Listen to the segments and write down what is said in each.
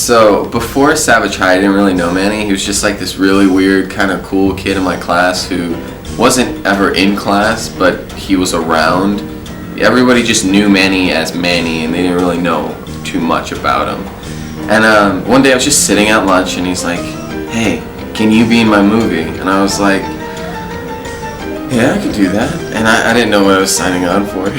So before Savage High, I didn't really know Manny. He was just like this really weird, kind of cool kid in my class who wasn't ever in class, but he was around. Everybody just knew Manny as Manny, and they didn't really know too much about him. And one day I was just sitting at lunch, and he's like, "Hey, can you be in my movie?" And I was like, "Yeah, I could do that." And I didn't know what I was signing on for.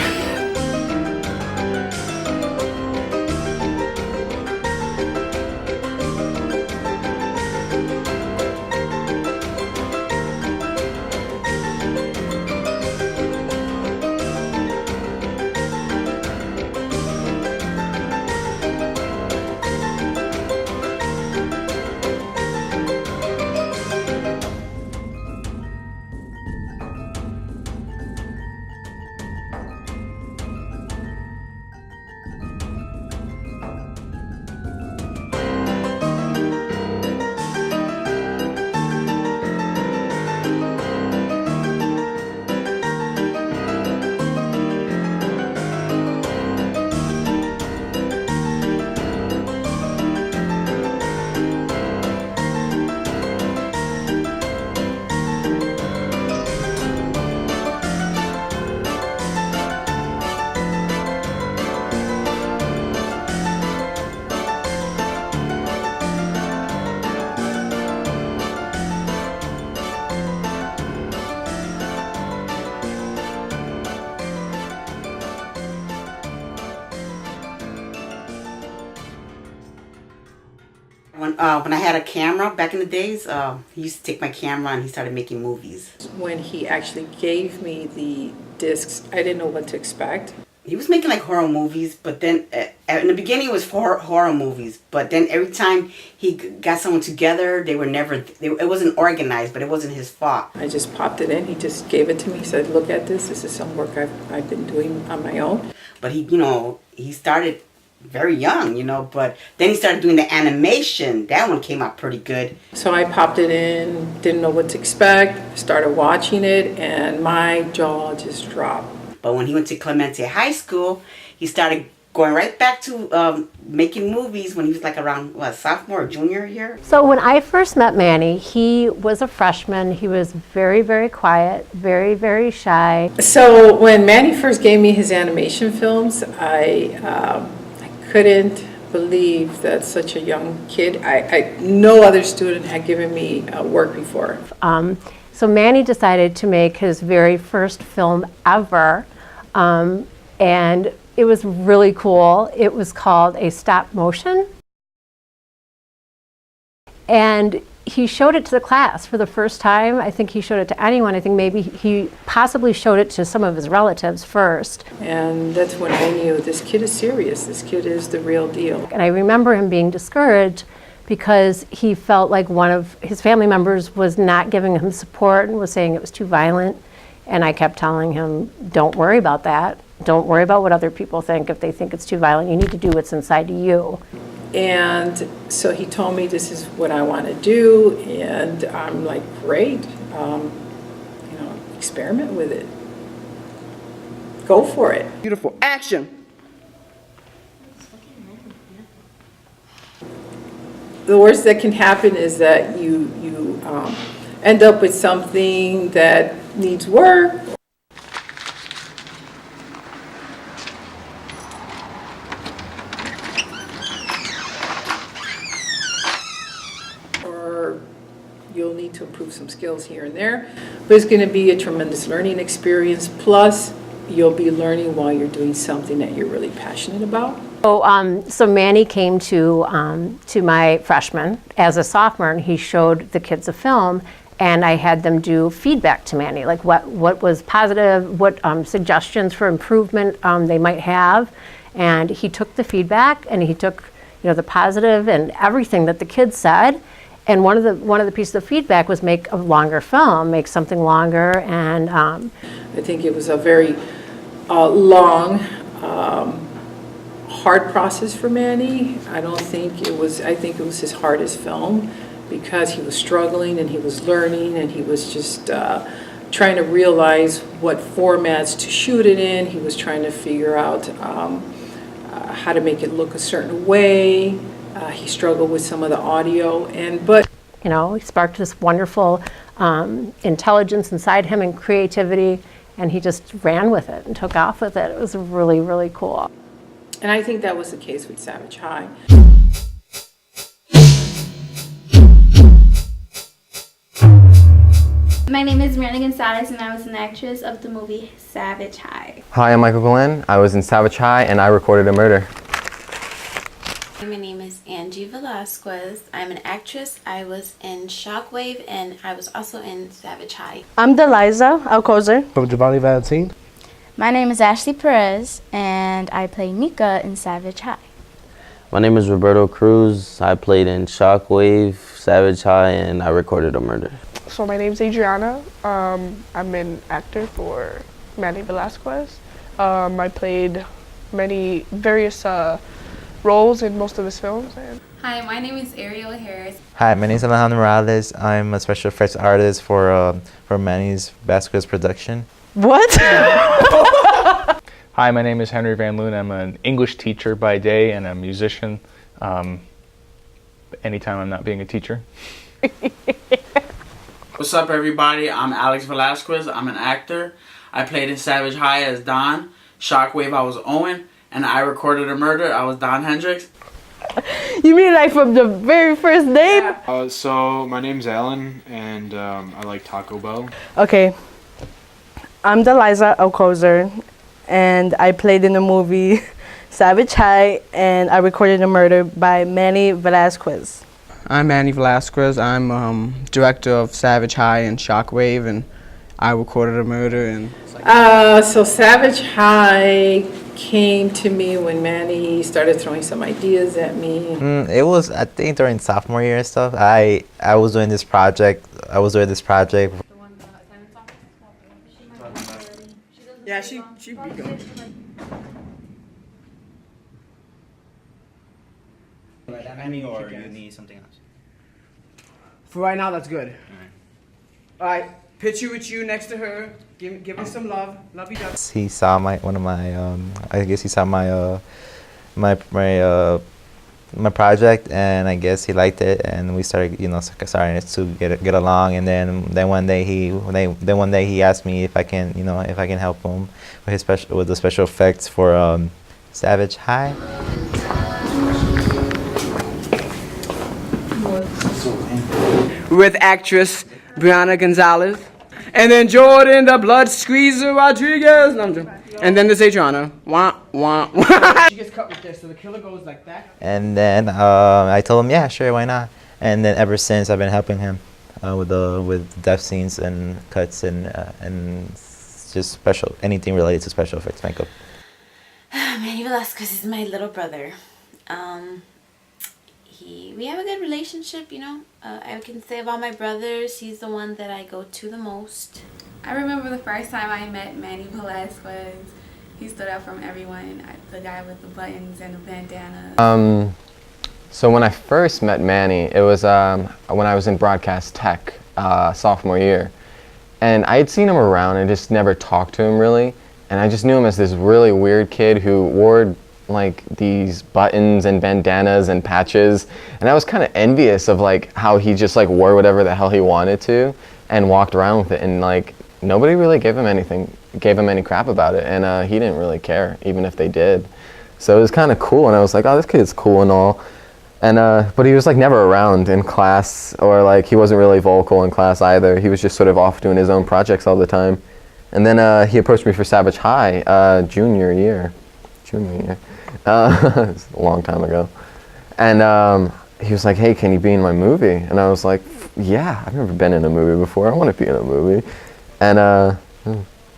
When I had a camera back in the days, he used to take my camera and he started making movies. When he actually gave me the discs, I didn't know what to expect. He was making like horror movies, but then in the beginning it was for horror movies. But then every time he got someone together, it wasn't organized, but it wasn't his fault. I just popped it in. He just gave it to me. He said, "Look at this. This is some work I've been doing on my own." But he started very young, but then he started doing the animation. That one came out pretty good. So I popped it in, didn't know what to expect, started watching it, and my jaw just dropped. But when he went to Clemente High School, he started going right back to making movies when he was like around, sophomore or junior year? So when I first met Manny, he was a freshman. He was very, very quiet, very, very shy. So when Manny first gave me his animation films, I couldn't believe that such a young kid, no other student had given me work before. So Manny decided to make his very first film ever, and it was really cool. It was called a stop motion. And he showed it to the class for the first time. I think he showed it to anyone. I think maybe he possibly showed it to some of his relatives first. And that's when I knew this kid is serious. This kid is the real deal. And I remember him being discouraged because he felt like one of his family members was not giving him support and was saying it was too violent. And I kept telling him, don't worry about that. Don't worry about what other people think. If they think it's too violent, you need to do what's inside you. And so he told me this is what I want to do, and I'm like, great, experiment with it. Go for it. Beautiful. Action. The worst that can happen is that you end up with something that needs work. You'll need to improve some skills here and there, but it's going to be a tremendous learning experience. Plus, you'll be learning while you're doing something that you're really passionate about. So Manny came to my freshman as a sophomore, and he showed the kids a film, and I had them do feedback to Manny, like what was positive, what suggestions for improvement they might have, and he took the feedback and he took the positive and everything that the kids said. And one of the pieces of feedback was make a longer film, make something longer, and I think it was a very long, hard process for Manny. I think it was his hardest film because he was struggling and he was learning and he was just trying to realize what formats to shoot it in. He was trying to figure out how to make it look a certain way. He struggled with some of the audio, but You know, he sparked this wonderful intelligence inside him and creativity, and he just ran with it and took off with it. It was really, really cool. and I think that was the case with Savage High. My name is Manny Velazquez, and I was an actress of the movie Savage High. Hi, I'm Michael Glenn. I was in Savage High and I recorded a murder. My name is Manny Velazquez. I'm an actress. I was in Shockwave and I was also in Savage High. I'm Deliza Alcozer. From Giovanni Valentine. My name is Ashley Perez, and I play Mika in Savage High. My name is Roberto Cruz. I played in Shockwave, Savage High, and I recorded a murder. So my name's Adriana. I'm an actor for Manny Velazquez. I played many various roles in most of his films. Hi, my name is Ariel Harris. Hi, my name is Alejandro Morales. I'm a special effects artist for Manny's Velazquez production. What? Hi, my name is Henry Van Loon. I'm an English teacher by day and a musician anytime I'm not being a teacher. What's up, everybody? I'm Alex Velazquez. I'm an actor. I played in Savage High as Don. Shockwave, I was Owen. And I recorded a murder. I was Don Hendricks. You mean like from the very first name? So my name's Alan, and I like Taco Bell. Okay. I'm Deliza Alcozer, and I played in the movie Savage High, and I recorded a murder by Manny Velazquez. I'm Manny Velazquez. I'm director of Savage High and Shockwave, and I recorded a murder. And So Savage High came to me when Manny started throwing some ideas at me. It was, I think, during sophomore year and stuff. I was doing this project. yeah, she'd be good. Or you need something else? For right now, that's good. All right, picture with you next to her. Give her some love. Love you, dog. He saw my my project, and I guess he liked it, and we started starting to get along. And then one day he asked me if I can help him with the special effects for Savage High. With actress Brianna Gonzalez, and then Jordan the Blood Squeezer Rodriguez. No, I'm joking. And then there's Adriana. Wah wah wah. She gets cut with this, so the killer goes like that. And then I told him, yeah, sure, why not? And then ever since, I've been helping him with death scenes and cuts and just anything related to special effects makeup. Manny Velazquez is my little brother. We have a good relationship, you know. I can say about my brothers, he's the one that I go to the most. I remember the first time I met Manny Velazquez. He stood out from everyone. The guy with the buttons and the bandana. So when I first met Manny, it was when I was in broadcast tech, sophomore year. And I had seen him around and just never talked to him really. And I just knew him as this really weird kid who wore like these buttons and bandanas and patches, and I was kind of envious of like how he just like wore whatever the hell he wanted to and walked around with it, and like nobody really gave him any crap about it, and he didn't really care even if they did. So it was kind of cool, and I was like, oh, this kid's cool and all, and but he was like never around in class, or like he wasn't really vocal in class either. He was just sort of off doing his own projects all the time. And then he approached me for Savage High junior year. It was a long time ago. And he was like, hey, can you be in my movie? And I was like, yeah, I've never been in a movie before. I want to be in a movie. And that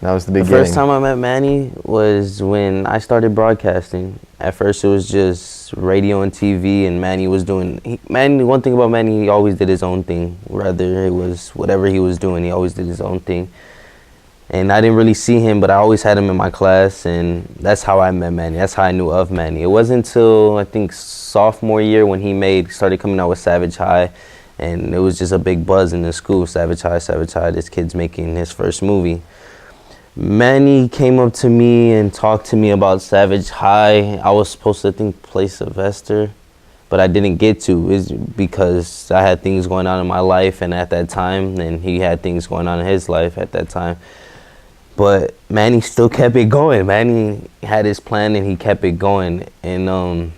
was the beginning. The first time I met Manny was when I started broadcasting. At first it was just radio and TV, and Manny was doing, one thing about Manny, he always did his own thing. Whether it was whatever he was doing, he always did his own thing. And I didn't really see him, but I always had him in my class, and that's how I met Manny. That's how I knew of Manny. It wasn't until, I think, sophomore year when he started coming out with Savage High, and it was just a big buzz in the school. Savage High, this kid's making his first movie. Manny came up to me and talked to me about Savage High. I was supposed to, play Sylvester, but I didn't get to is because I had things going on in my life and at that time, and he had things going on in his life at that time. But Manny still kept it going. Manny had his plan and he kept it going. And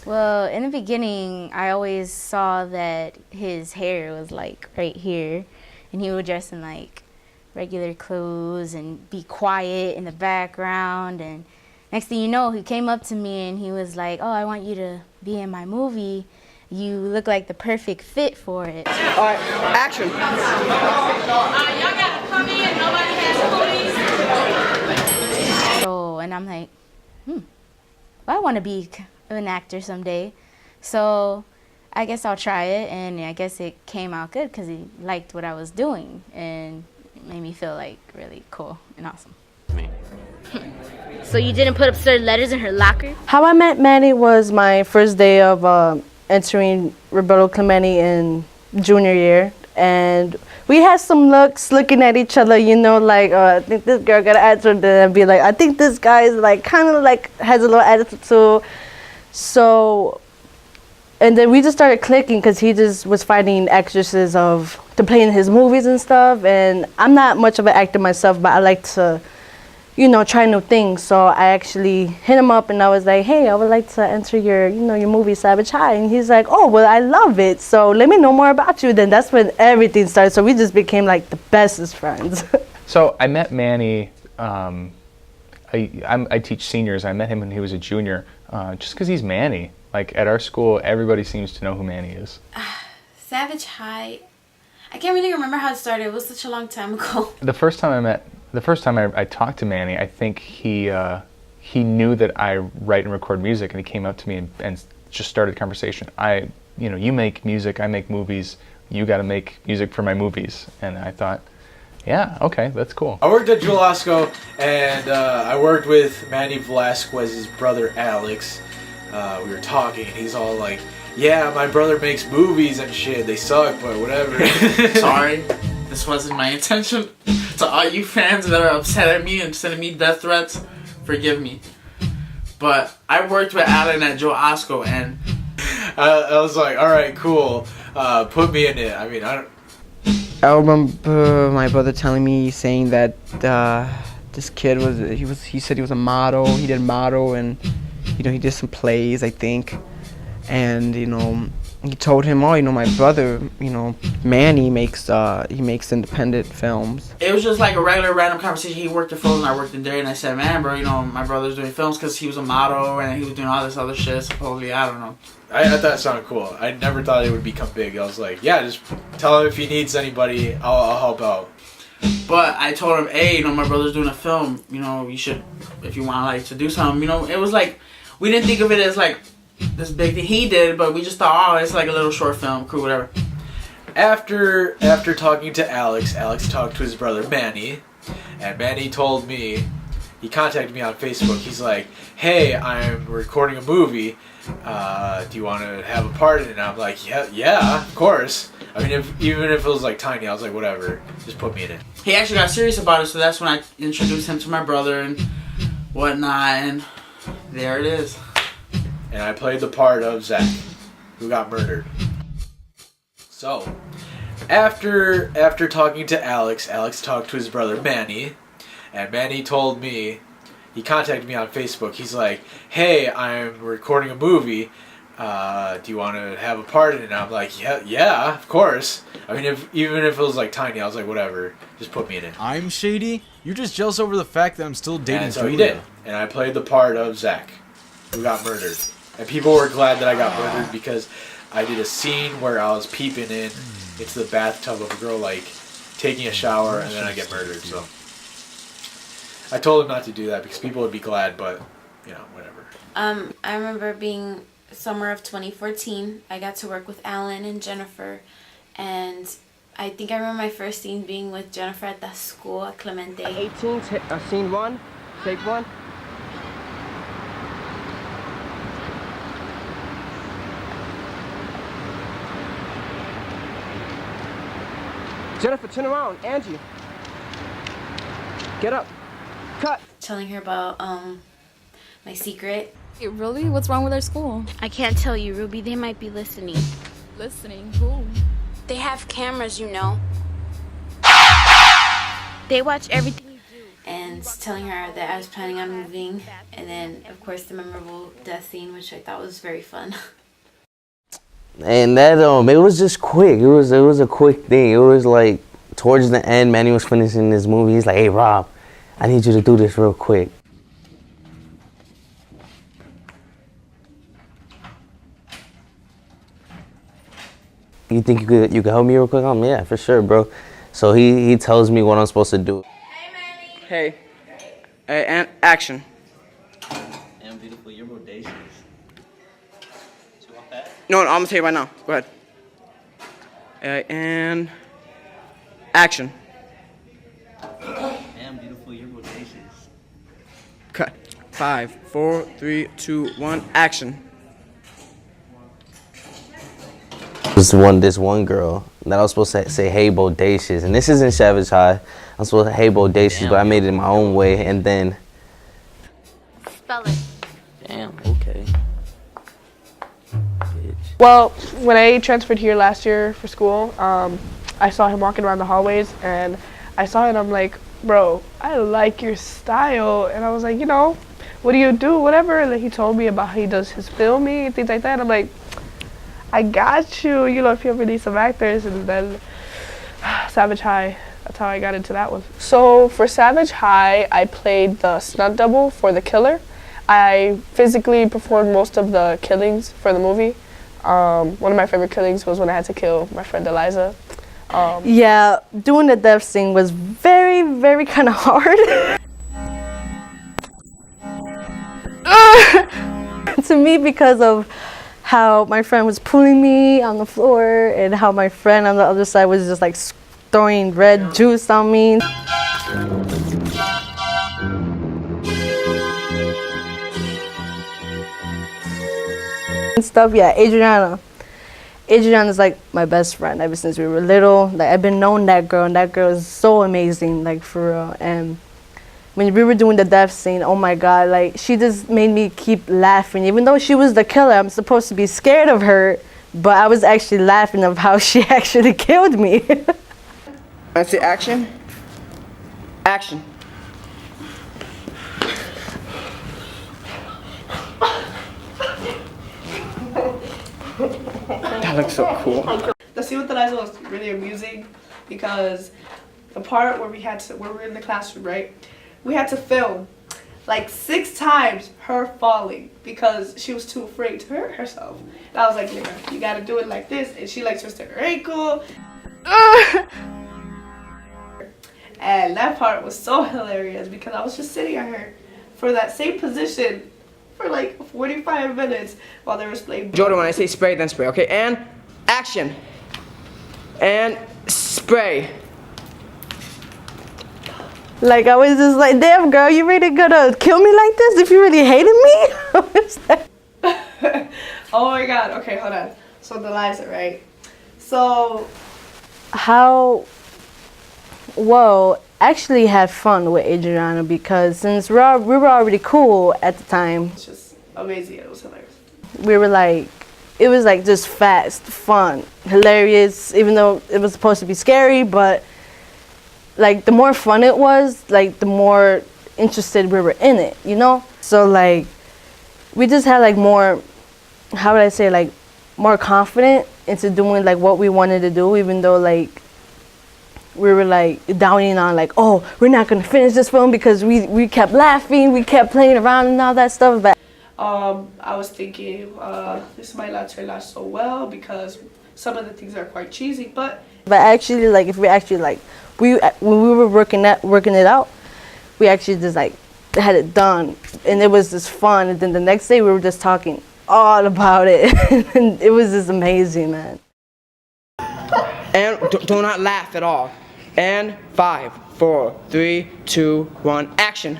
Well, in the beginning, I always saw that his hair was like right here, and he would dress in like regular clothes and be quiet in the background. And next thing you know, he came up to me and he was like, "Oh, I want you to be in my movie. You look like the perfect fit for it." All right, action. Y'all gotta come in. Nobody has police. So, and I'm like, well, I want to be an actor someday. So I guess I'll try it, and I guess it came out good because he liked what I was doing, and it made me feel like really cool and awesome. So you didn't put up certain letters in her locker? How I met Manny was my first day of entering Roberto Clemente in junior year, and we had some looks looking at each other, you know, like, I think this girl got an attitude, and be like, I think this guy is like, kind of like, has a little attitude too. So, and then we just started clicking because he just was finding actresses to play in his movies and stuff, and I'm not much of an actor myself, but I like to, you know, try new things. So I actually hit him up and I was like, hey, I would like to enter your movie Savage High. And he's like, oh, well, I love it. So let me know more about you. Then that's when everything started. So we just became like the bestest friends. So I met Manny, I teach seniors. I met him when he was a junior, just because he's Manny. Like at our school, everybody seems to know who Manny is. Savage High, I can't really remember how it started. It was such a long time ago. The first time I talked to Manny, I think he knew that I write and record music, and he came up to me and just started a conversation. You make music, I make movies. You got to make music for my movies. And I thought, yeah, okay, that's cool. I worked at Jewel-Osco, and I worked with Manny Velazquez's brother Alex. We were talking, and he's all like, "Yeah, my brother makes movies and shit. They suck, but whatever." Sorry, this wasn't my intention. To all you fans that are upset at me and sending me death threats, forgive me. But I worked with Alan at Jewel-Osco, and I was like, "All right, cool. Put me in it." I mean, I remember my brother telling me, saying that this kid he said he was a model. He did model, and he did some plays, I think. And he told him, oh, my brother, Manny makes independent films. it was just like a regular random conversation. He worked at Frozen, I worked in Dairy, and I said, man, bro, my brother's doing films because he was a model and he was doing all this other shit, supposedly. I don't know. I thought it sounded cool. I never thought it would become big. I was like, yeah, just tell him if he needs anybody, I'll help out. But I told him, hey, my brother's doing a film. You should, if you want to do something. It was like, we didn't think of it as like this big thing. He did, but we just thought, oh, it's like a little short film, cool, whatever. After talking to Alex talked to his brother Manny, and Manny told me, he contacted me on Facebook. He's like, hey, I'm recording a movie. Do you want to have a part in it? And I'm like, yeah, of course. I mean, even if it was like tiny, I was like, whatever, just put me in it. He actually got serious about it, so that's when I introduced him to my brother and whatnot, and there it is. And I played the part of Zach, who got murdered. So, after talking to Alex talked to his brother Manny, and Manny told me, he contacted me on Facebook. He's like, hey, I'm recording a movie. Do you want to have a part in it? And I'm like, yeah, of course. I mean, even if it was like tiny, I was like, whatever, just put me in it. I'm shady? You're just jealous over the fact that I'm still dating And so Julia. he did. And I played the part of Zach, who got murdered. And people were glad that I got murdered because I did a scene where I was peeping into the bathtub of a girl, like, taking a shower, and then I get murdered, so. I told him not to do that because people would be glad, but, whatever. I remember being summer of 2014. I got to work with Alan and Jennifer, and I think I remember my first scene being with Jennifer at the school at Clemente. 18, scene 1, take 1. Jennifer, turn around. Angie. Get up. Cut. Telling her about my secret. Really? What's wrong with our school? I can't tell you, Ruby. They might be listening. Listening? Who? They have cameras, you know. They watch everything you do. And telling her that I was planning on moving. And then, of course, the memorable death scene, which I thought was very fun. And that it was just quick. It was a quick thing. It was like towards the end, Manny was finishing this movie. He's like, "Hey Rob, I need you to do this real quick." You think you could help me real quick? Yeah, for sure, bro. So he tells me what I'm supposed to do. Hey. And action. Damn, beautiful, you're bodacious. So you want that? No, I'm gonna tell you right now. Go ahead. And action. Damn, beautiful, you're bodacious. Cut. 5, 4, 3, 2, 1, action. This one girl that I was supposed to say, "Hey, bodacious," and this isn't Savage High. I'm supposed to, "Hey, bodacious," but I made it my own way, and then. Spell it. Damn. Okay. Well, when I transferred here last year for school, I saw him walking around the hallways, and I saw it and I'm like, "Bro, I like your style." And I was like, "What do you do?" Whatever. And then he told me about how he does his filming and things like that. And I'm like, "I got you, if you ever need some actors." And then Savage High, that's how I got into that one. So for Savage High, I played the stunt double for the killer. I physically performed most of the killings for the movie. One of my favorite killings was when I had to kill my friend Eliza. Yeah, doing the death scene was very, very kind of hard. To me, because of how my friend was pulling me on the floor and how my friend on the other side was just like throwing red juice on me. And stuff, yeah, Adriana's like my best friend ever since we were little. Like I've been knowing that girl, and that girl is so amazing, like for real. And when we were doing the death scene, oh my God, like she just made me keep laughing. Even though she was the killer, I'm supposed to be scared of her, but I was actually laughing of how she actually killed me. I say action. Action. That looks so cool. The scene with Eliza was really amusing because the part where we were in the classroom, right? We had to film like 6 times her falling because she was too afraid to hurt herself. And I was like, you gotta do it like this. And she like twisted her ankle. And that part was so hilarious because I was just sitting at her for that same position for like 45 minutes while they were playing. Jordan, when I say spray, then spray, okay? And action. And spray. Like I was just like, "Damn girl, you really gonna kill me like this if you really hated me?" Oh my God, okay, hold on. So the Liza, right? So actually had fun with Adriana because since we were already cool at the time. It's just amazing, it was hilarious. We were like, it was like just fast, fun, hilarious, even though it was supposed to be scary, but like the more fun it was, like the more interested we were in it, So like, we just had like more, how would I say, like more confident into doing like what we wanted to do, even though like we were like downing on like, "Oh, we're not gonna finish this film," because we kept laughing, we kept playing around and all that stuff. But I was thinking this might not turn out so well because some of the things are quite cheesy, but actually, like if we actually like when we were working it out, we actually just like had it done, and it was just fun. And then the next day we were just talking all about it, and it was just amazing, man. And do not laugh at all. And 5, 4, 3, 2, 1, action.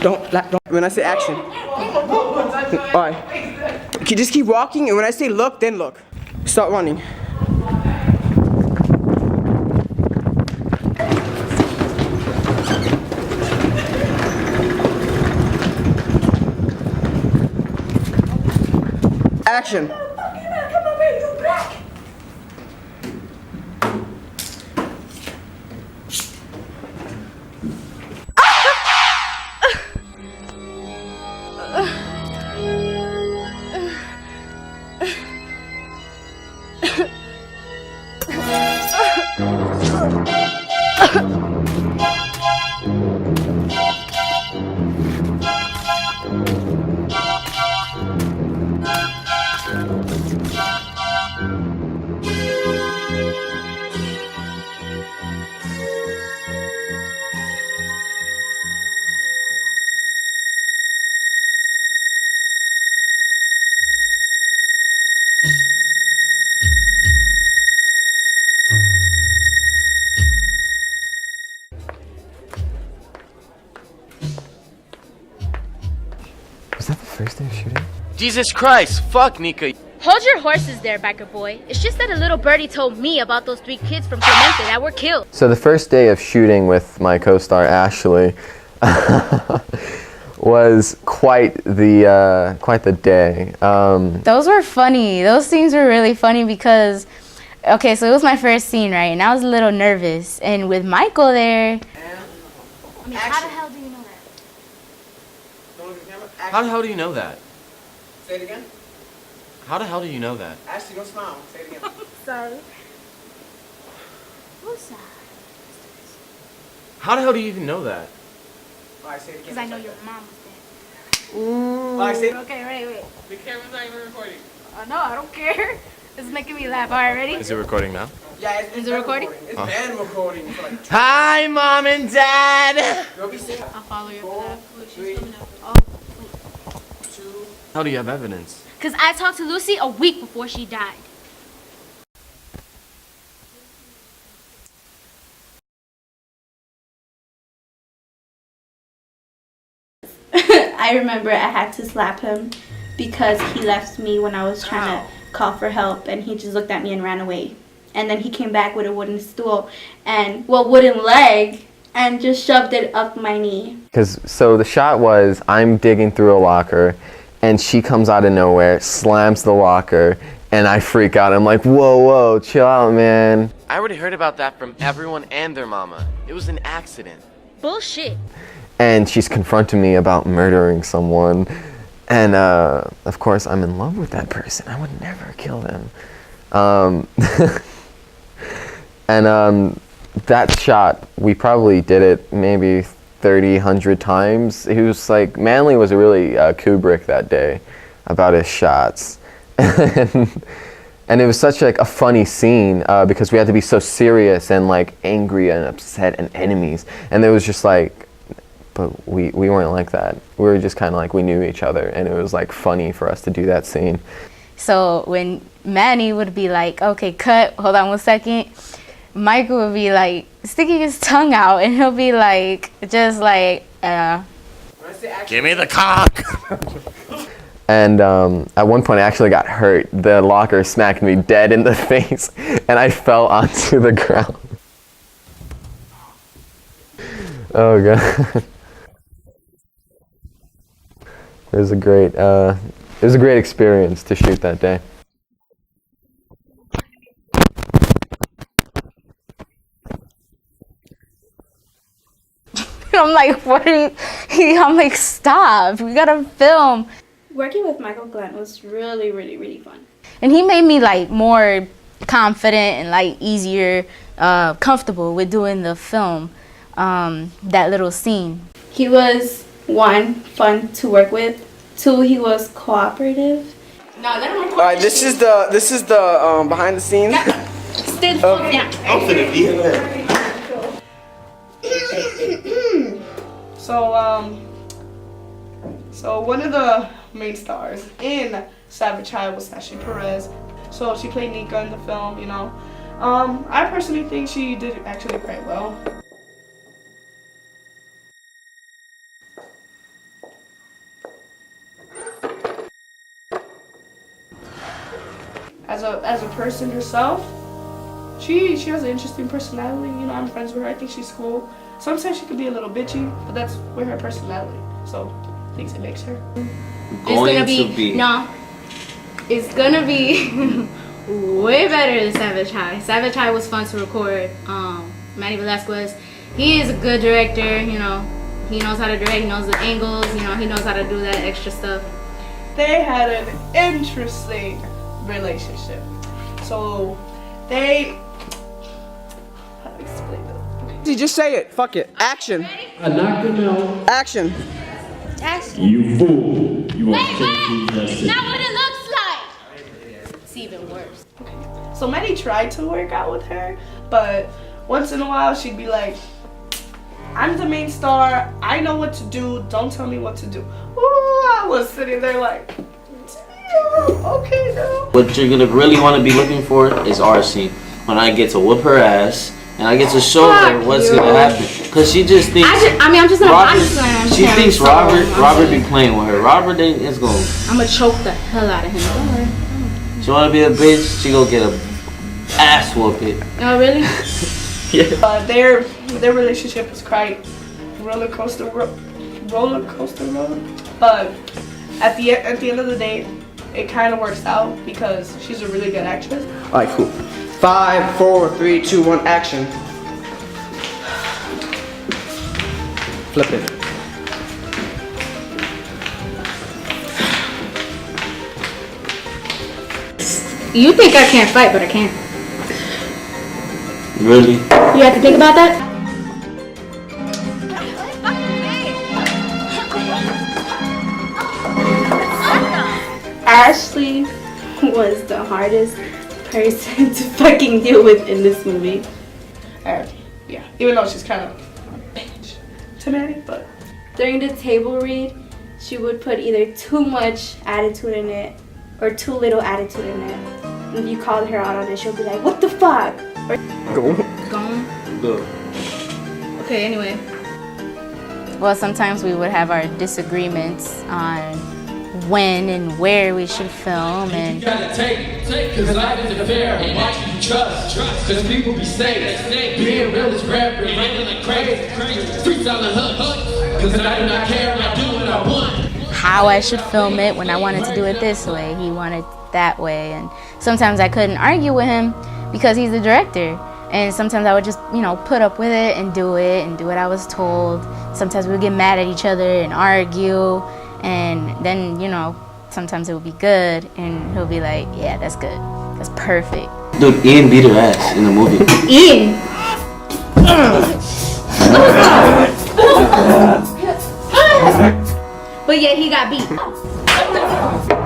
Don't. When I say action. All right. Just keep walking, and when I say look, then look. Start running. action. Come over here, you black. Was that the first day of shooting? Jesus Christ, fuck Nika. Hold your horses there, biker boy. It's just that a little birdie told me about those 3 kids from Clemente that were killed. So the first day of shooting with my co-star Ashley was quite the day. Those were funny. Those scenes were really funny because, okay, so it was my first scene, right? And I was a little nervous. And with Michael there. I mean, how the hell do you know that? How the hell do you know that? Say it again. How the hell do you know that? Ashley, don't smile. Say it again. Sorry. Who's that? How the hell do you even know that? Alright, say it again. Because I know your mom was dead. Alright, say it. Okay, wait. The camera's not even recording. No, I don't care. It's making me laugh. All right, ready? Is it recording now? Yeah, Is it recording? It's been recording for like Hi, Mom and Dad! You'll be seeing. I'll follow you for that. Look, she's coming up. Oh, How do you have evidence? because I talked to Lucy a week before she died. I remember I had to slap him because he left me when I was trying to call for help, and he just looked at me and ran away. And then he came back with a wooden stool and, well, wooden leg, and just shoved it up my knee. So the shot was I'm digging through a locker, and she comes out of nowhere, slams the locker, and I freak out. I'm like, whoa, chill out, man. I already heard about that from everyone and their mama. It was an accident. Bullshit. And she's confronting me about murdering someone. And of course, I'm in love with that person. I would never kill them. And that shot, we probably did it maybe 30, 100 times. He was like, Manly was really Kubrick that day about his shots. And it was such like a funny scene because we had to be so serious and like angry and upset and enemies. And it was just like, but we weren't like that. We were just kind of like, we knew each other, and it was like funny for us to do that scene. So when Manny would be like, okay, cut, hold on 1 second, Michael would be like sticking his tongue out, and he'll be like, just like, Give me the cock! And at one point I actually got hurt. The locker smacked me dead in the face, and I fell onto the ground. Oh god. It was a great experience to shoot that day. I'm like, what are you? I'm like, stop. We gotta film. Working with Michael Glenn was really, really, really fun. And he made me like more confident and like easier, comfortable with doing the film, that little scene. He was, 1, fun to work with. 2, he was cooperative. No, let him record. Alright, this is the behind the scenes. Stay the fuck down. I'm finna be in there. So one of the main stars in Savage High was Ashley Perez. So she played Nika in the film, you know. I personally think she did actually quite well. As a person herself, she has an interesting personality. You know, I'm friends with her. I think she's cool. Sometimes she could be a little bitchy, but that's with her personality. So I think it makes her. Going to be. No. It's gonna be way better than Savage High. Savage High was fun to record. Manny Velazquez, he is a good director, you know. He knows how to direct, he knows the angles, you know, he knows how to do that extra stuff. They had an interesting relationship. So they, how do I explain this? Just say it. Fuck it. Action. I knocked him out. Action. You fool. You want to take That's not what it looks like. It's even worse. So Manny tried to work out with her, but once in a while she'd be like, I'm the main star, I know what to do, don't tell me what to do. Ooh, I was sitting there like, damn, okay girl. What you're gonna really want to be looking for is RC. When I get to whoop her ass and I get to show her what's gonna happen, cause she just thinks. I'm just gonna body slam She him, thinks so Robert be playing with her. Robert ain't is going. I'm gonna choke the hell out of him. Don't worry. She wanna be a bitch, she gonna get a ass whooping. Oh really? Yeah. Their relationship is quite roller coaster road. But at the end of the day, it kind of works out because she's a really good actress. All right, cool. 5, 4, 3, 2, 1, action. Flip it. You think I can't fight, but I can. Really? You have to think about that? Ashley was the hardest person to fucking deal with in this movie. Yeah, even though she's kind of a bitch to Manny, but during the table read, she would put either too much attitude in it or too little attitude in it. And if you called her out on it, she'll be like, "What the fuck?" Or Go. Okay, anyway. Well, sometimes we would have our disagreements on when and where we should film, and gotta take, cause life isn't fair. And watch you trust, cause people be snakes. Being real is rare, but running like crazy. Freestyling hook, cause I do not care, I do what I want. how I should film it. When I wanted to do it this way, he wanted that way, and sometimes I couldn't argue with him because he's the director. And sometimes I would just, put up with it and do what I was told. Sometimes we would get mad at each other and argue, and then, sometimes it would be good, and he'll be like, yeah, that's good. That's perfect. Dude, Ian beat her ass in the movie. Ian! But yet he got beat.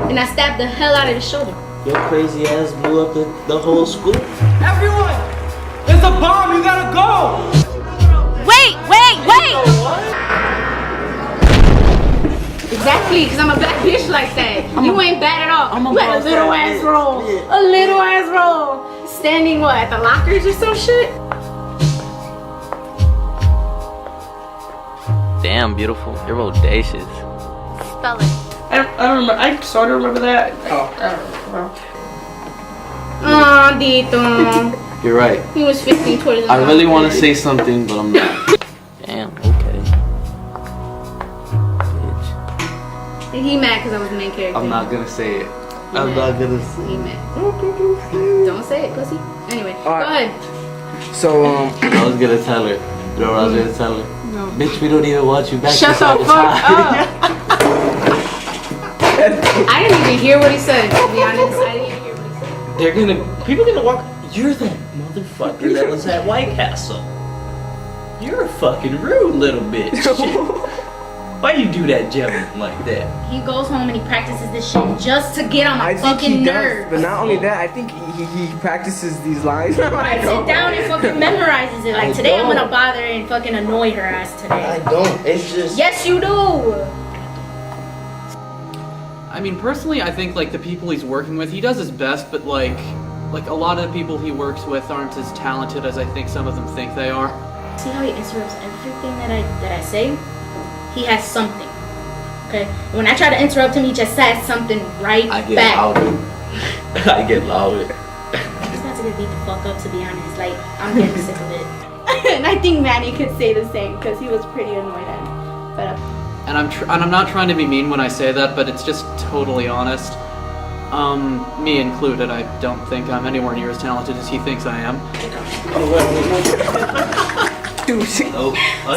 And I stabbed the hell out of his shoulder. Your crazy ass blew up the whole school. Everyone! There's a bomb, you gotta go! Wait! Exactly, because I'm a bad bitch like that. You ain't bad at all. You had a little ass roll. A little ass roll. Standing what, at the lockers or some shit? Damn, beautiful. You're audacious. Spell it. I don't remember. I sort of remember that. Aw, Dito. You're right. He was 15 towards the I really want to say something, but I'm not. Damn, okay. He mad because I was the main character. I'm not gonna say it. I'm not gonna say He it. mad. Don't say it, pussy. Anyway, go ahead. So, I was gonna tell her. You know what I was gonna tell her? No. Bitch, we don't even want you back. Shut the fuck up. I didn't even hear what he said, to be honest. I didn't even hear what he said. People gonna walk. You're that motherfucker that was at White Castle. You're a fucking rude little bitch. Why you do that gentleman like that? He goes home and he practices this shit just to get on my I think fucking he nerves. does, but not only that, I think he practices these lines. He sit down and fucking memorizes it. Like, today I'm gonna bother and fucking annoy her ass today. I don't. It's just. Yes, you do. I mean, personally, I think like the people he's working with, he does his best, but like a lot of the people he works with aren't as talented as I think some of them think they are. See how he interrupts everything that I say? He has something. Okay? When I try to interrupt him, he just says something right I get back. louder. I get louder. He's about to get beat the fuck up, to be honest. Like, I'm getting sick of it. And I think Manny could say the same because he was pretty annoyed at him. But And I'm not trying to be mean when I say that, but it's just totally honest. Me included. I don't think I'm anywhere near as talented as he thinks I am.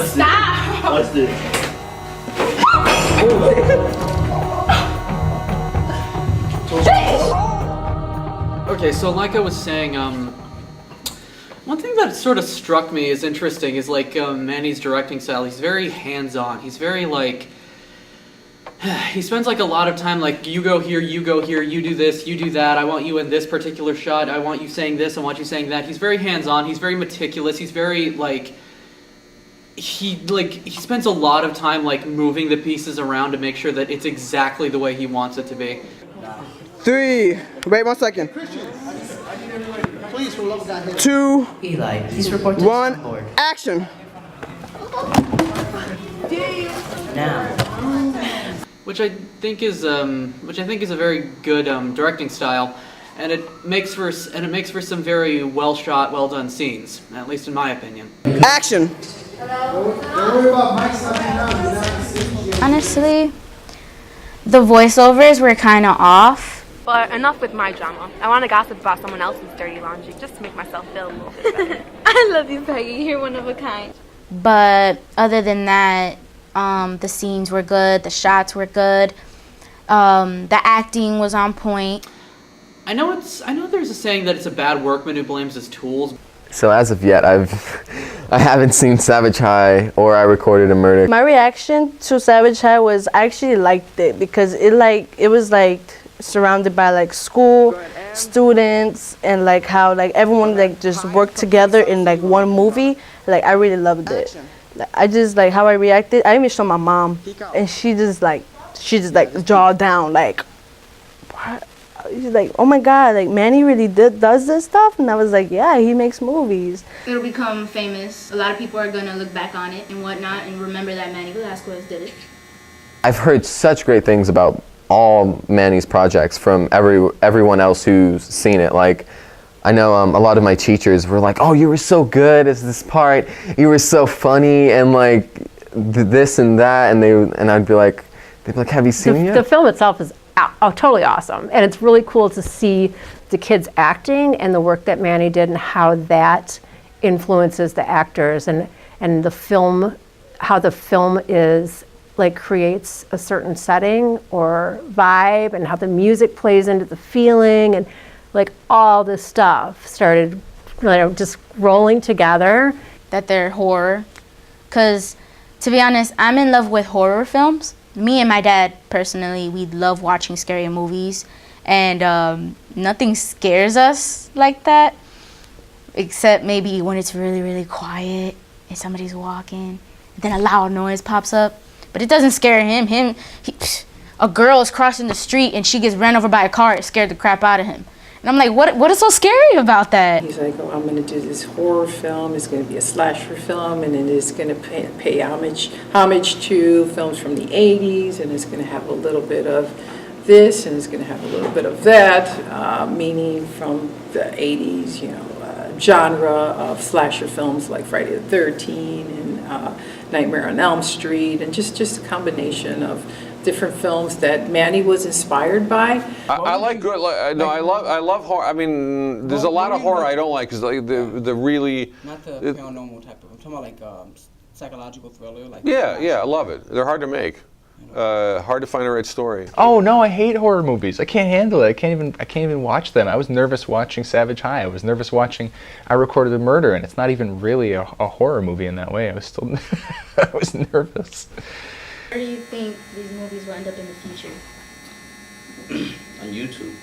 Stop! What's this? Okay, so like I was saying, one thing that sort of struck me as interesting is like Manny's directing style. He's very hands-on. He's very like, he spends like a lot of time like, you go here, you do this, you do that, I want you in this particular shot, I want you saying this, I want you saying that. He's very hands-on, he's very meticulous, he's very like, he spends a lot of time like moving the pieces around to make sure that it's exactly the way he wants it to be. 3, wait 1 second. 2, Eli, please report to 1, the board. action. Now. Which I think is a very good directing style, and it makes for some very well shot, well done scenes, at least in my opinion. Action. Honestly, the voiceovers were kind of off. But enough with my drama. I want to gossip about someone else's dirty laundry just to make myself feel a little bit better. I love you, Peggy. You're one of a kind. But other than that, the scenes were good, the shots were good, the acting was on point. I know there's a saying that it's a bad workman who blames his tools. So as of yet, I haven't seen Savage High or I Recorded a Murder. My reaction to Savage High was I actually liked it because it was like surrounded by like school, students, and like how like everyone like just worked together in like one movie. Like I really loved it. Like, I just like how I reacted. I even showed my mom, and she just like jaw down like. What? She's like, oh my God, like Manny really does this stuff, and I was like, yeah, he makes movies. It'll become famous. A lot of people are gonna look back on it and whatnot and remember that Manny Velazquez did it. I've heard such great things about all Manny's projects from everyone else who's seen it. Like, I know a lot of my teachers were like, oh, you were so good as this part, you were so funny, and like this and that, and I'd be like, they'd be like, have you seen it yet? The film itself is totally awesome, and it's really cool to see the kids acting and the work that Manny did and how that influences the actors and the film, how the film is like creates a certain setting or vibe, and how the music plays into the feeling, and like all this stuff started just rolling together. That they're horror, because to be honest, I'm in love with horror films. Me and my dad personally, we love watching scary movies, and nothing scares us like that, except maybe when it's really, really quiet and somebody's walking, then a loud noise pops up. But it doesn't scare him. A girl is crossing the street and she gets run over by a car. It scared the crap out of him. And I'm like, what is so scary about that? He's like, oh, I'm going to do this horror film. It's going to be a slasher film, and then it's going to pay homage to films from the 80s, and it's going to have a little bit of this, and it's going to have a little bit of that, meaning from the 80s, genre of slasher films like Friday the 13th and Nightmare on Elm Street, and just a combination of different films that Manny was inspired by. I like good. I love horror. I mean, there's a lot of horror I don't like because like the really. Not the paranormal type of. I'm talking about like psychological thriller. Like yeah, I love it. They're hard to make. Hard to find the right story. Oh no, I hate horror movies. I can't handle it. I can't even watch them. I was nervous watching Savage High. I was nervous watching I Recorded a Murder, and it's not even really a horror movie in that way. I was still I was nervous. Where do you think these movies will end up in the future? On YouTube.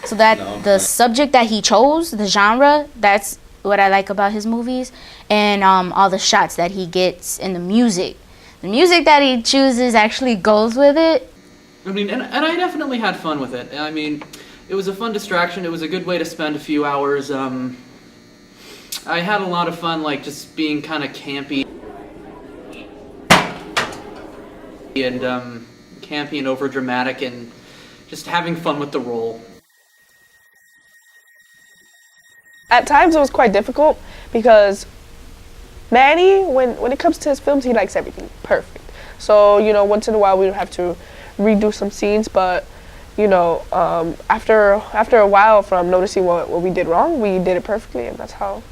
So that the subject that he chose, the genre, that's what I like about his movies, and all the shots that he gets in the music. The music that he chooses actually goes with it. I mean, and I definitely had fun with it. I mean, it was a fun distraction. It was a good way to spend a few hours. I had a lot of fun, like, just being kind of campy. And campy and overdramatic, and just having fun with the role. At times it was quite difficult because Manny, when it comes to his films, he likes everything perfect. So, once in a while we would have to redo some scenes, but, you know, after a while from noticing what we did wrong, we did it perfectly, and that's how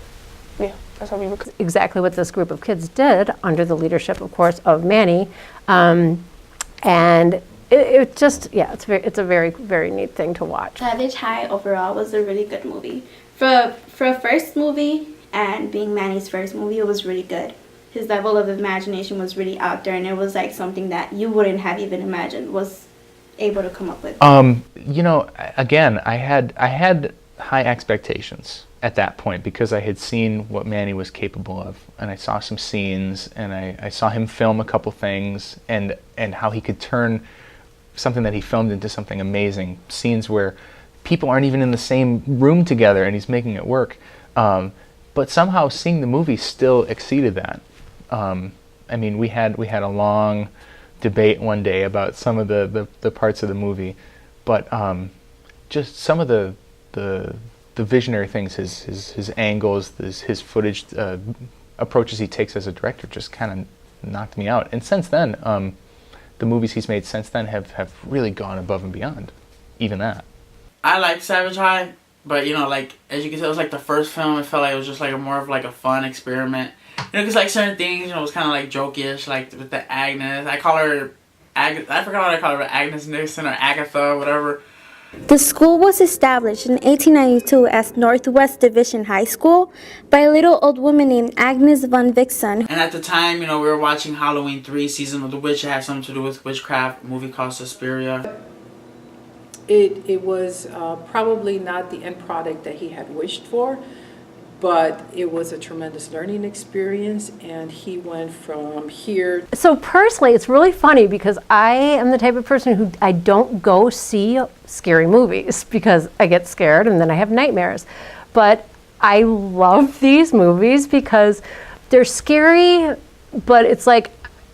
we exactly what this group of kids did under the leadership, of course, of Manny. And it just, yeah, it's a very, very neat thing to watch. Savage High overall was a really good movie. For a first movie, and being Manny's first movie, it was really good. His level of imagination was really out there, and it was like something that you wouldn't have even imagined was able to come up with. You know, again, I had high expectations at that point because I had seen what Manny was capable of, and I saw some scenes, and I saw him film a couple things, and how he could turn something that he filmed into something amazing. Scenes where people aren't even in the same room together, and he's making it work. But somehow seeing the movie still exceeded that. I mean, we had a long debate one day about some of the parts of the movie, but just some of the visionary things, his angles, his footage approaches he takes as a director just kind of knocked me out. And since then, the movies he's made since then have really gone above and beyond even that. I like Savage High, but you know, like as you can tell, it was like the first film. It felt like it was just like more of like a fun experiment. You know, because like certain things, you know, it was kind of like jokish, like with the Agnes. I call her I forgot what I call her, Agnes Nixon or Agatha, whatever. The school was established in 1892 as Northwest Division High School by a little old woman named Agnes von Vixen. And at the time, you know, we were watching Halloween 3, Season of the Witch. It had something to do with witchcraft, a movie called Suspiria. It was probably not the end product that he had wished for, but it was a tremendous learning experience, and he went from here. So personally, it's really funny because I am the type of person who I don't go see scary movies because I get scared and then I have nightmares. But I love these movies because they're scary, but it's like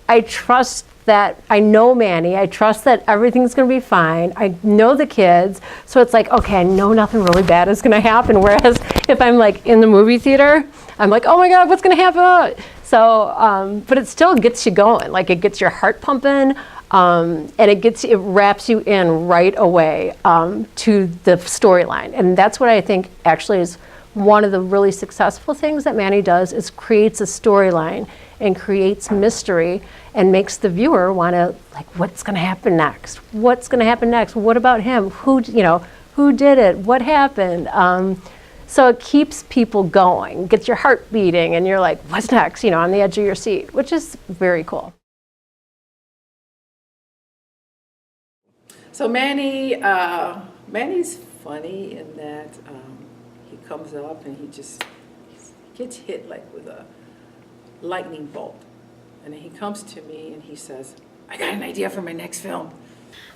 I trust that I know Manny, I trust that everything's gonna be fine, I know the kids, so it's like, okay, I know nothing really bad is gonna happen, whereas if I'm like in the movie theater, I'm like, oh my God, what's gonna happen? So, but it still gets you going, like it gets your heart pumping, and it wraps you in right away to the storyline. And that's what I think actually is one of the really successful things that Manny does is creates a storyline and creates mystery and makes the viewer want to, like, what's going to happen next? What's going to happen next? What about him? Who did it? What happened? So it keeps people going, gets your heart beating, and you're like, what's next? You know, on the edge of your seat, which is very cool. So Manny's funny in that he comes up and he gets hit like with a lightning bolt. And then he comes to me and he says, I got an idea for my next film.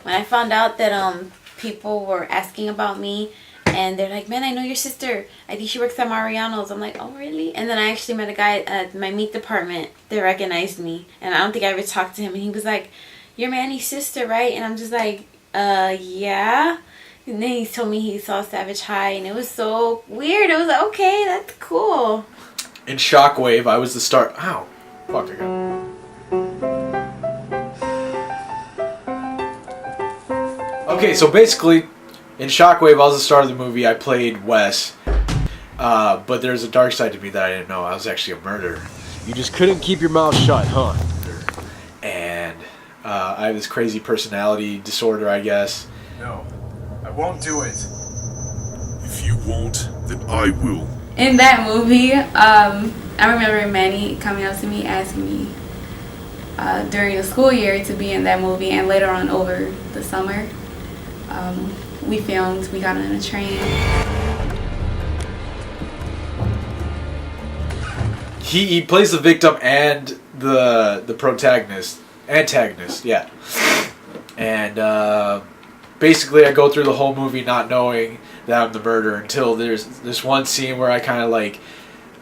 When I found out that people were asking about me, and they're like, man, I know your sister. I think she works at Mariano's. I'm like, oh, really? And then I actually met a guy at my meat department that recognized me. And I don't think I ever talked to him. And he was like, you're Manny's sister, right? And I'm just like, yeah. And then he told me he saw Savage High. And it was so weird. I was like, okay, that's cool. In Shockwave, I was the star. Ow. Fuck, I got. Okay, so basically, in Shockwave, I was the star of the movie. I played Wes. But there's a dark side to me that I didn't know. I was actually a murderer. You just couldn't keep your mouth shut, huh? And I have this crazy personality disorder, I guess. No, I won't do it. If you won't, then I will. In that movie, I remember Manny coming up to me asking me during the school year to be in that movie, and later on over the summer, we filmed, we got on a train. He plays the victim and the protagonist, antagonist, yeah. And basically I go through the whole movie not knowing that I'm the murderer until there's this one scene where I kind of like,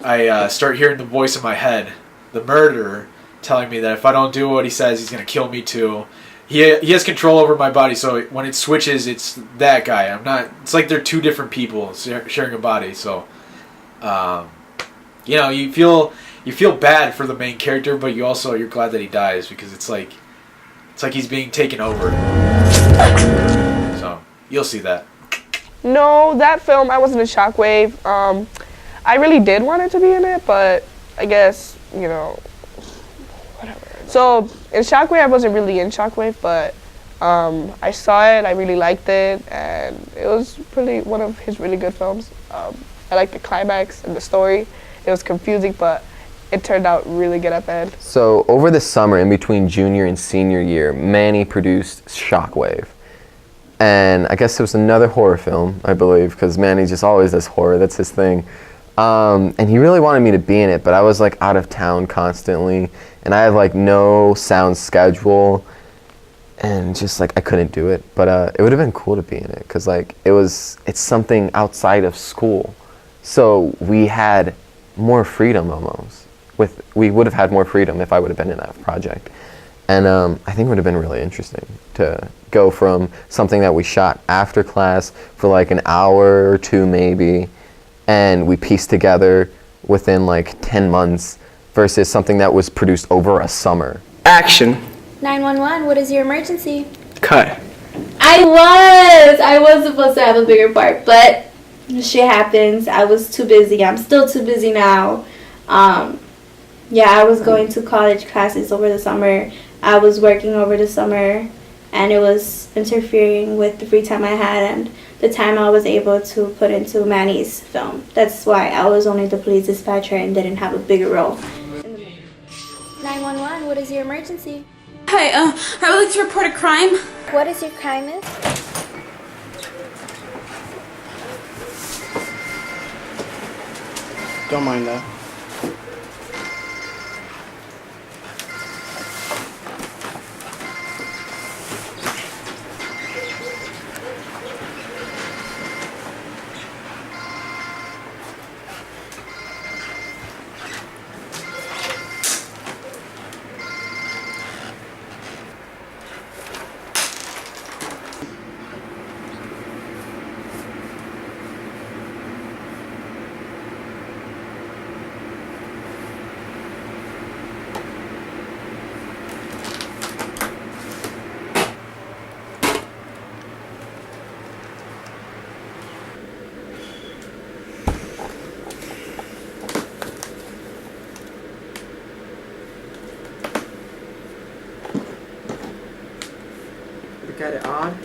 I start hearing the voice in my head, the murderer, telling me that if I don't do what he says, he's going to kill me too. He has control over my body, so when it switches, it's that guy. I'm not. It's like they're two different people sharing a body. So, you know, you feel bad for the main character, but you're glad that he dies because it's like he's being taken over. So. You'll see that. No, that film, I wasn't in Shockwave. I really did want it to be in it, but I guess, you know, whatever. So in Shockwave, I wasn't really in Shockwave, but I saw it, I really liked it, and it was really one of his really good films. I liked the climax and the story. It was confusing, but it turned out really good at the end. So over the summer, in between junior and senior year, Manny produced Shockwave. And I guess it was another horror film, I believe, because Manny just always does horror, that's his thing. And he really wanted me to be in it, but I was like out of town constantly, and I had like no sound schedule, and just like I couldn't do it. But it would have been cool to be in it, because like it's something outside of school. So we had more freedom almost. We would have had more freedom if I would have been in that project. And I think it would have been really interesting to go from something that we shot after class for like an hour or two maybe, and we pieced together within like 10 months versus something that was produced over a summer. Action. 911, what is your emergency? Cut. I was supposed to have a bigger part, but shit happens. I was too busy. I'm still too busy now. Yeah, I was going to college classes over the summer. I was working over the summer, and it was interfering with the free time I had and the time I was able to put into Manny's film. That's why I was only the police dispatcher and didn't have a bigger role. 911, what is your emergency? Hi, I would like to report a crime. What is your crime is? Don't mind that. Got it on.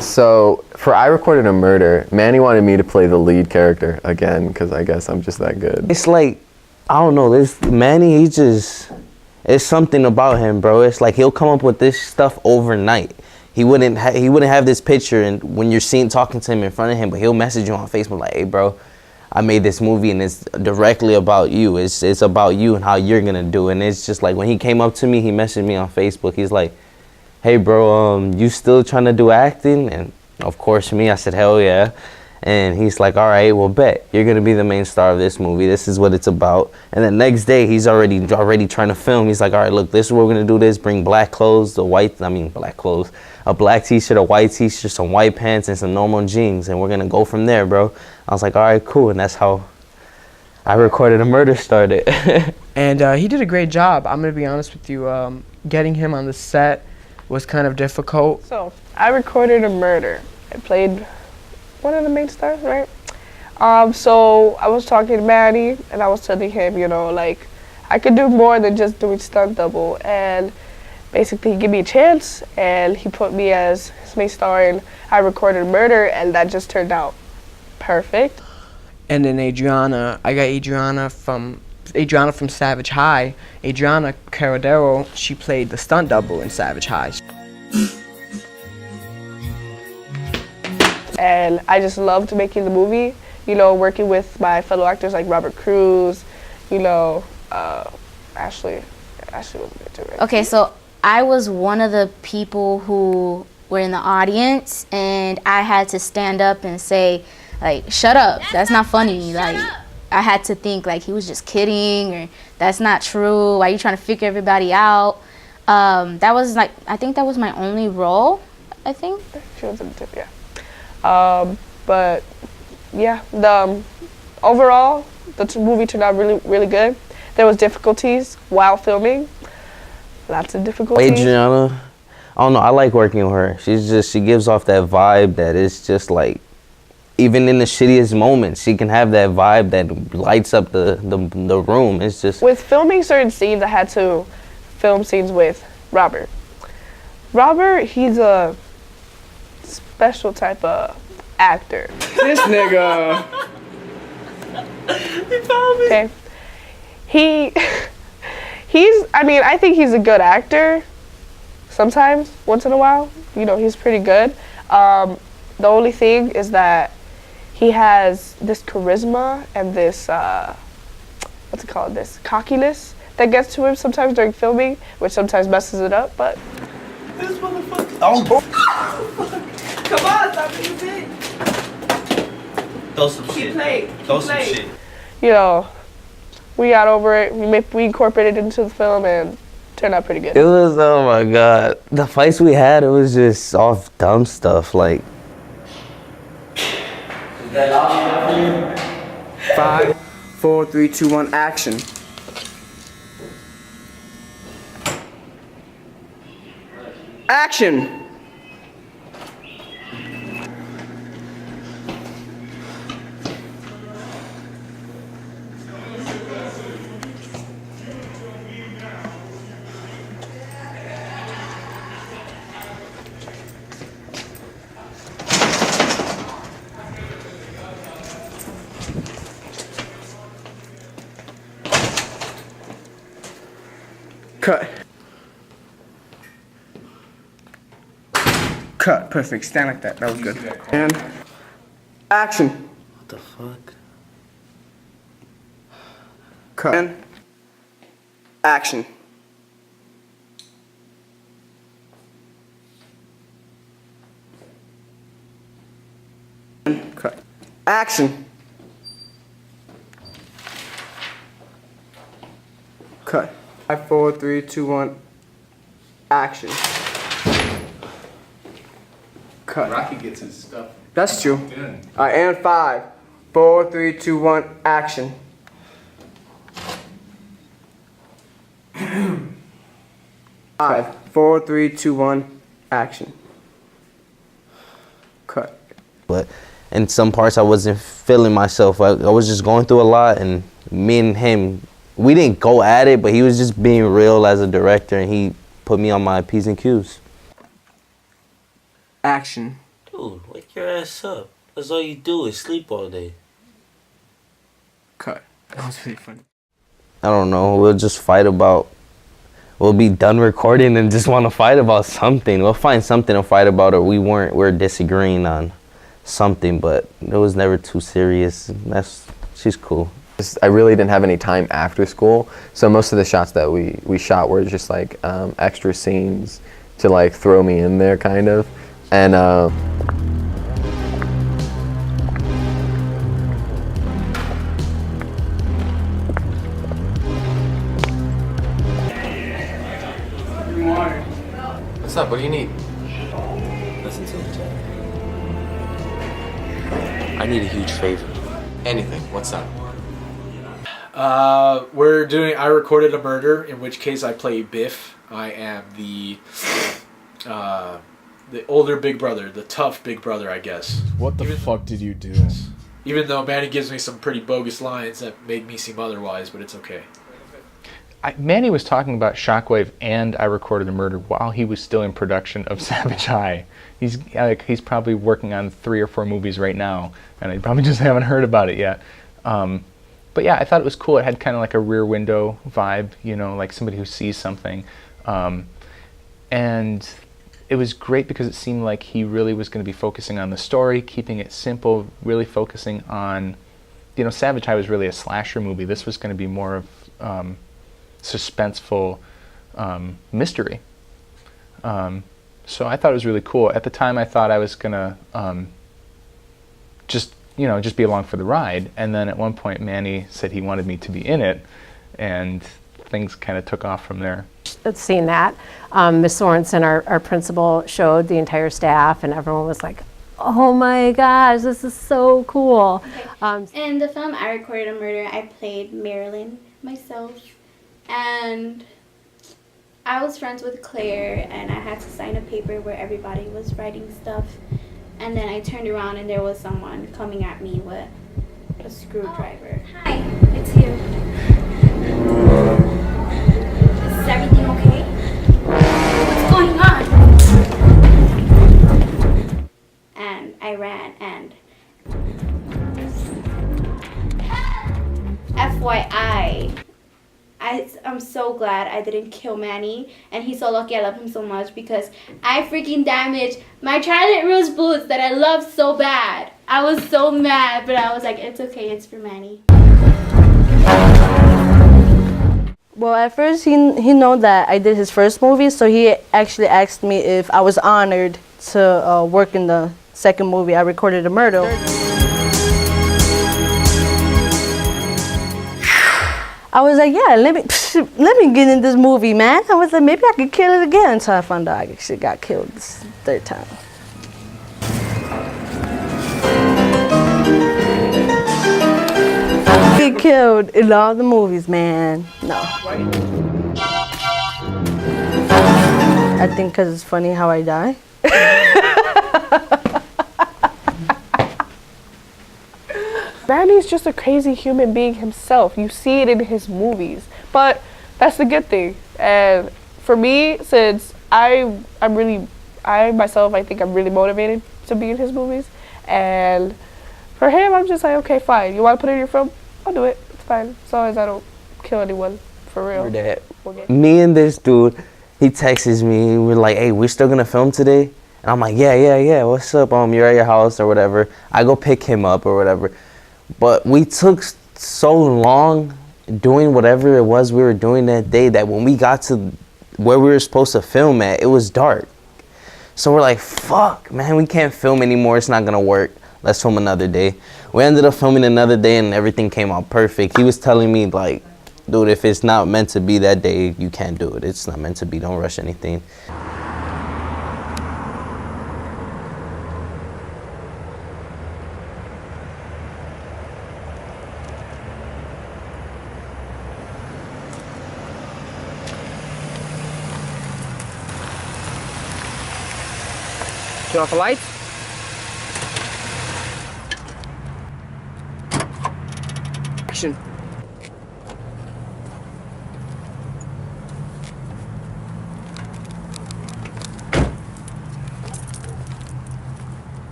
So for I Recorded a Murder, Manny wanted me to play the lead character again, because I guess I'm just that good. It's like, I don't know, this Manny, it's something about him, bro. It's like he'll come up with this stuff overnight. He wouldn't have this picture and when you're talking to him in front of him, but he'll message you on Facebook like, hey bro, I made this movie and it's directly about you. It's about you and how you're gonna do it. And it's just like when he came up to me, he messaged me on Facebook. He's like, hey bro, you still trying to do acting? And of course me, I said, hell yeah. And he's like, all right, well bet, you're gonna be the main star of this movie. This is what it's about. And the next day he's already trying to film. He's like, all right, look, this is what we're gonna do this, bring black clothes, black clothes, a black t-shirt, a white t-shirt, some white pants and some normal jeans. And we're gonna go from there, bro. I was like, all right, cool. And that's how I Recorded a Murder started. And he did a great job. I'm gonna be honest with you, getting him on the set was kind of difficult. So, I Recorded a Murder. I played one of the main stars, right? So I was talking to Manny, and I was telling him, you know, like, I could do more than just doing stunt double. And basically, he gave me a chance, and he put me as his main star in I Recorded a Murder, and that just turned out perfect. And then Adriana, I got Adriana from Savage High. Adriana Caradero, she played the stunt double in Savage High. And I just loved making the movie, you know, working with my fellow actors like Robert Cruz, you know, Ashley was there too, right? Okay, so I was one of the people who were in the audience, and I had to stand up and say, like, shut up, that's not funny, like, I had to think like he was just kidding, or that's not true. Why are you trying to figure everybody out? That was like, I think that was my only role. I think she was in the tip, yeah. But yeah, the overall the movie turned out really good. There was difficulties while filming. Lots of difficulties. Adriana, I don't know. I like working with her. She gives off that vibe that is just like, even in the shittiest moments, she can have that vibe that lights up the room. It's just with filming certain scenes, I had to film scenes with Robert. Robert, he's a special type of actor. This nigga. He found me. Okay. I think he's a good actor. Sometimes, once in a while, he's pretty good. The only thing is that he has this charisma and this, what's it called, this cockiness that gets to him sometimes during filming, which sometimes messes it up, but. This motherfucker. Oh. Come on, stop being big. Throw some shit. Throw some shit. We got over it. We incorporated it into the film and turned out pretty good. It was, oh my God. The fights we had, it was just off dumb stuff. Like, Is that loud enough for you? 5, 4, 3, 2, 1, action. Action! Cut. Cut. Perfect. Stand like that. That was good. And action. What the fuck? Cut. And action. And cut. Action. Cut. 5, 4, 3, 2, 1, action. Cut. Rocky gets his stuff. That's true. Yeah. Alright, and 5, 4, 3, 2, 1, action. Five, 4, 3, 2, 1, action. Cut. but in some parts I wasn't feeling myself. I was just going through a lot, and me and him, we didn't go at it, but he was just being real as a director, and he put me on my P's and Q's. Action. Dude, wake your ass up. That's all you do is sleep all day. Cut. That was pretty funny. I don't know, we'll just fight about, we'll be done recording and just want to fight about something. We'll find something to fight about, or we're disagreeing on something, but it was never too serious. She's cool. I really didn't have any time after school, so most of the shots that we shot were just like extra scenes to like throw me in there, kind of. And what's up? What do you need? Listen to me, Jack. I need a huge favor. Anything. What's up? I recorded a murder, in which case I play Biff. I am the older big brother, the tough big brother, I guess. What the fuck did you do? Even though Manny gives me some pretty bogus lines that made me seem otherwise, but it's okay. Manny was talking about Shockwave, and I recorded a murder while he was still in production of Savage High. He's probably working on 3 or 4 movies right now, and I probably just haven't heard about it yet. But yeah, I thought it was cool. It had kind of like a Rear Window vibe, you know, like somebody who sees something. And it was great because it seemed like he really was going to be focusing on the story, keeping it simple, really focusing on, you know, Savage High was really a slasher movie. This was going to be more of suspenseful mystery. So I thought it was really cool. At the time, I thought I was going to just, you know, just be along for the ride. And then at one point, Manny said he wanted me to be in it, and things kind of took off from there. Seeing that, Ms. Sorensen, our principal, showed the entire staff, and everyone was like, oh my gosh, this is so cool. In the film I Recorded a Murder, I played Marilyn myself, and I was friends with Claire, and I had to sign a paper where everybody was writing stuff, and then I turned around and there was someone coming at me with a screwdriver. Oh, hi, it's you. Is everything okay? What's going on? And I ran, and FYI, I'm so glad I didn't kill Manny, and he's so lucky I love him so much, because I freaking damaged my Charlotte Russe boots that I loved so bad. I was so mad, but I was like, it's okay, it's for Manny. Well, at first he know that I did his first movie, so he actually asked me if I was honored to work in the second movie, I Recorded a Murder. I was like, yeah, let me get in this movie, man. I was like, maybe I could kill it again, until I found out I actually got killed this third time. I get killed in all the movies, man. No. I think because it's funny how I die. Manny's just a crazy human being himself. You see it in his movies, but that's the good thing. And for me, since I think I'm really motivated to be in his movies, and for him, I'm just like, okay, fine. You want to put it in your film? I'll do it. It's fine, as long as I don't kill anyone for real. Okay. Me and this dude, he texts me. We're like, hey, we're still gonna film today? And I'm like, yeah. What's up? You're at your house or whatever. I go pick him up or whatever. But we took so long doing whatever it was we were doing that day that when we got to where we were supposed to film at, it was dark. So we're like, fuck, man, we can't film anymore. It's not gonna work. Let's film another day. We ended up filming another day and everything came out perfect. He was telling me, like, dude, if it's not meant to be that day, you can't do it. It's not meant to be. Don't rush anything. Turn off the lights. Action.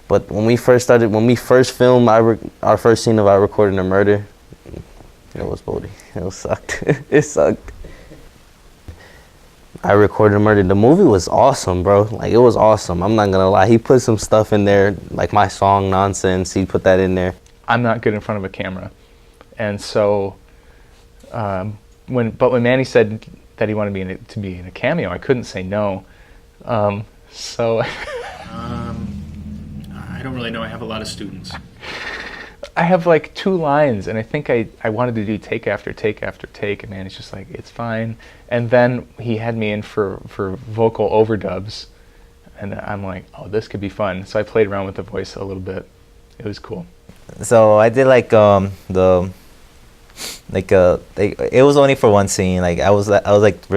But when we first filmed our first scene of I Recorded a Murder, it was bloody. It sucked. It sucked. I Recorded a Murder. The movie was awesome, bro. Like, it was awesome. I'm not gonna lie. He put some stuff in there, like my song Nonsense. He put that in there. I'm not good in front of a camera, and so when Manny said that he wanted me to be in a cameo, I couldn't say no. So. I don't really know. I have a lot of students. I have like 2 lines, and I think I wanted to do take after take after take, and Manny's just like, it's fine. And then he had me in for vocal overdubs, and I'm like, oh, this could be fun. So I played around with the voice a little bit. It was cool. So I did like it was only for one scene. Like I was like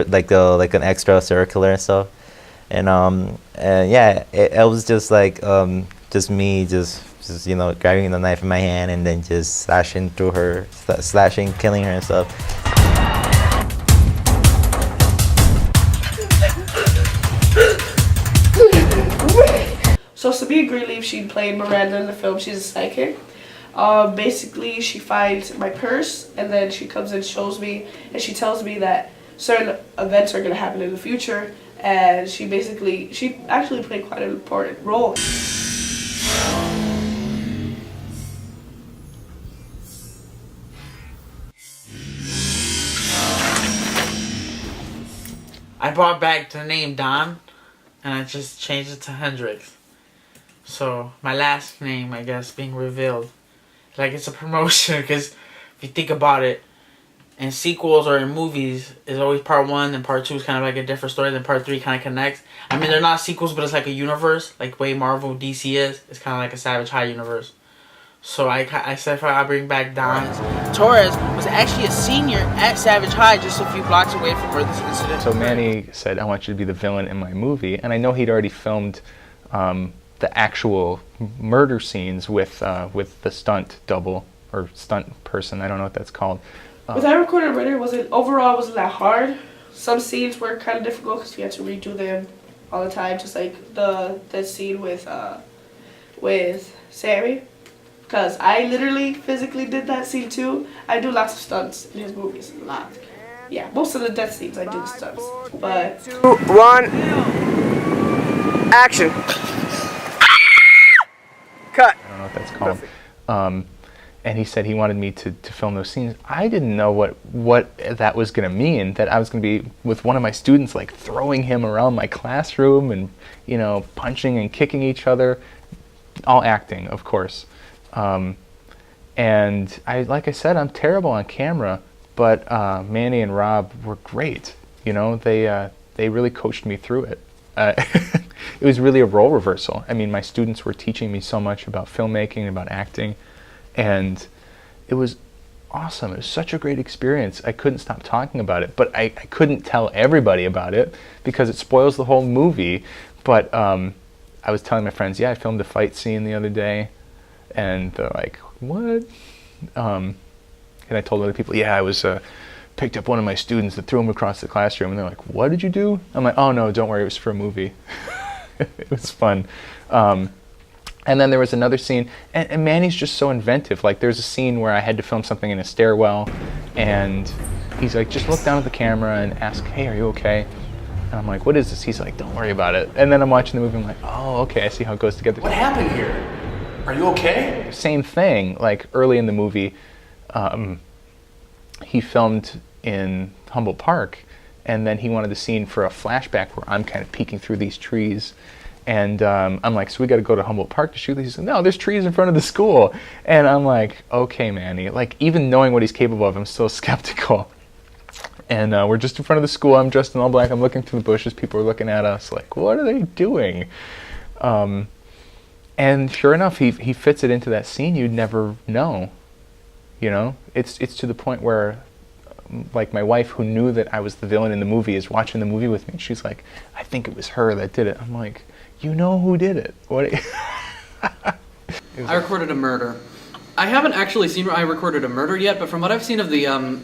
an extra circular and stuff, and yeah, it was just like just me just you know, grabbing the knife in my hand and then just slashing through her, killing her and stuff. So Sabine Greenleaf, she played Miranda in the film. She's a psychic. Basically, she finds my purse, and then she comes and shows me, and she tells me that certain events are going to happen in the future, and she actually played quite an important role. I brought back the name Don, and I just changed it to Hendrix. So my last name, I guess, being revealed. Like, it's a promotion, because if you think about it, in sequels or in movies, it's always part 1, and part 2 is kind of like a different story, then part 3 kind of connects. I mean, they're not sequels, but it's like a universe, like way Marvel DC is. It's kind of like a Savage High universe. So I said I'll bring back Don. Torres was actually a senior at Savage High, just a few blocks away from where this incident So Manny said, I want you to be the villain in my movie. And I know he'd already filmed the actual murder scenes with the stunt double, or stunt person, I don't know what that's called. With I Recorded a Murder, wasn't that hard. Some scenes were kind of difficult because we had to redo them all the time, just like the scene with Sammy. Because I literally, physically did that scene too. I do lots of stunts in his movies, a lot. Yeah, most of the death scenes I do the stunts. But 2, 1, action. Cut. I don't know what that's called. And he said he wanted me to film those scenes. I didn't know what that was going to mean, that I was going to be with one of my students, like throwing him around my classroom and, you know, punching and kicking each other. All acting, of course. And like I said, I'm terrible on camera, but Manny and Rob were great. You know, they really coached me through it. It was really a role reversal. I mean, my students were teaching me so much about filmmaking, about acting, and it was awesome. It was such a great experience. I couldn't stop talking about it, but I couldn't tell everybody about it because it spoils the whole movie. But I was telling my friends, yeah, I filmed a fight scene the other day, and they're like, what? And I told other people, yeah, I was picked up one of my students and threw him across the classroom, and they're like, what did you do? I'm like, oh no, don't worry, it was for a movie. It was fun. And then there was another scene, and Manny's just so inventive. Like, there's a scene where I had to film something in a stairwell, and he's like, just look down at the camera and ask, hey, are you okay? And I'm like, what is this? He's like, don't worry about it. And then I'm watching the movie, I'm like, oh, okay, I see how it goes together. What happened here? Are you okay? Same thing, like early in the movie, he filmed in Humboldt Park, and then he wanted the scene for a flashback where I'm kind of peeking through these trees. And I'm like, so we got to go to Humboldt Park to shoot these? He said, no, there's trees in front of the school. And I'm like, okay, Manny. Like, even knowing what he's capable of, I'm still skeptical. And we're just in front of the school. I'm dressed in all black. I'm looking through the bushes. People are looking at us like, what are they doing? And sure enough, he fits it into that scene. You'd never know. You know? It's to the point where, like, my wife, who knew that I was the villain in the movie, is watching the movie with me. And she's like, I think it was her that did it. I'm like, you know who did it. What? I Recorded a Murder. I haven't actually seen I Recorded a Murder yet, but from what I've seen of the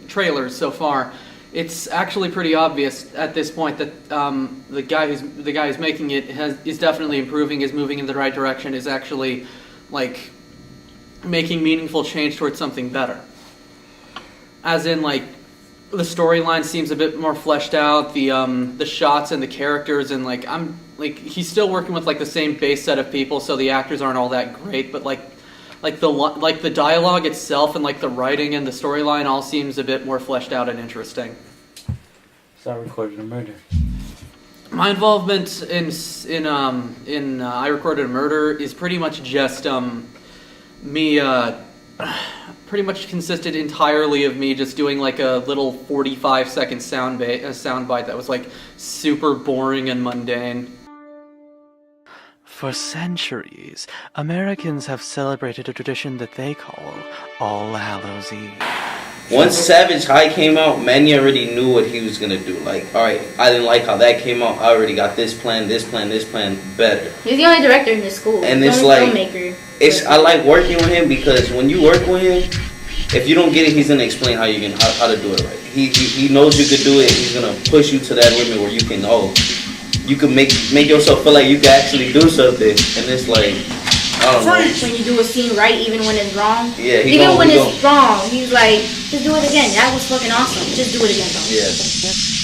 trailers so far, it's actually pretty obvious at this point that the guy who's making it is definitely improving, is moving in the right direction, is actually like making meaningful change towards something better. As in, like, the storyline seems a bit more fleshed out, the shots and the characters, and he's still working with like the same base set of people, so the actors aren't all that great, but like the dialogue itself and like the writing and the storyline all seems a bit more fleshed out and interesting. So I Recorded a Murder. My involvement in I Recorded a Murder is pretty much just me. Pretty much consisted entirely of me just doing like a little 45-second soundbite that was like super boring and mundane. For centuries, Americans have celebrated a tradition that they call All Hallows Eve. Once Savage High came out, Manny already knew what he was gonna do. Like, alright, I didn't like how that came out. I already got this plan better. He's the only director in the school. And He's it's the only like, filmmaker. I like working with him because when you work with him, if you don't get it, he's gonna explain how to do it right. He knows you could do it. He's gonna push you to that limit where you can make yourself feel like you can actually do something. And it's like, When you do a scene right, even when it's wrong. Yeah, even when it's wrong, he's like, just do it again. That was fucking awesome. Just do it again, though. Yeah.